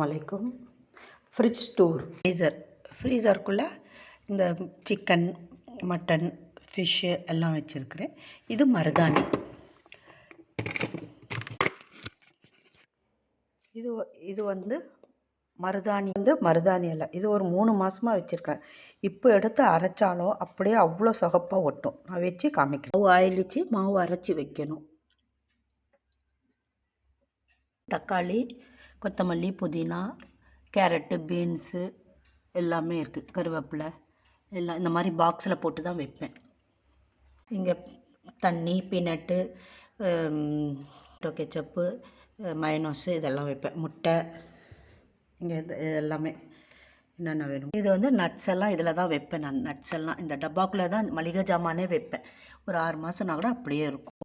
வலைக்கும். Fridge tour. ஃப்ரீசருக்குள்ளே இந்த chicken, mutton, fish எல்லாம் வச்சுருக்கிறேன். இது மருதாணி. இது வந்து மருதாணி இலை. இது ஒரு 3 மாதமாக வச்சுருக்கேன். இப்போ எடுத்து அரைச்சாலும் அப்படியே அவ்வளோ சொகப்பாக ஒட்டும். நான் வச்சு காமிக்கிறேன். மாவு ஆயிடுச்சு. மாவு அரைச்சி வைக்கணும். தக்காளி, கொத்தமல்லி, புதினா, கேரட்டு, பீன்ஸு எல்லாமே இருக்குது. கருவேப்பிலை எல்லாம் இந்த மாதிரி பாக்ஸில் போட்டு தான் வைப்பேன். இங்கே தண்ணி, பீனட்டு, கெச்சப்பு, மயனோஸு இதெல்லாம் வைப்பேன். முட்டை, இங்கே இது எல்லாமே என்னென்ன வேணும். இது வந்து நட்ஸ் எல்லாம் இதில் தான் வைப்பேன். நான் நட்ஸ் எல்லாம் இந்த டப்பாக்குள்ளே தான் மளிகை ஜாமானே வைப்பேன். ஒரு 6 மாதம்னா கூட அப்படியே இருக்கும்.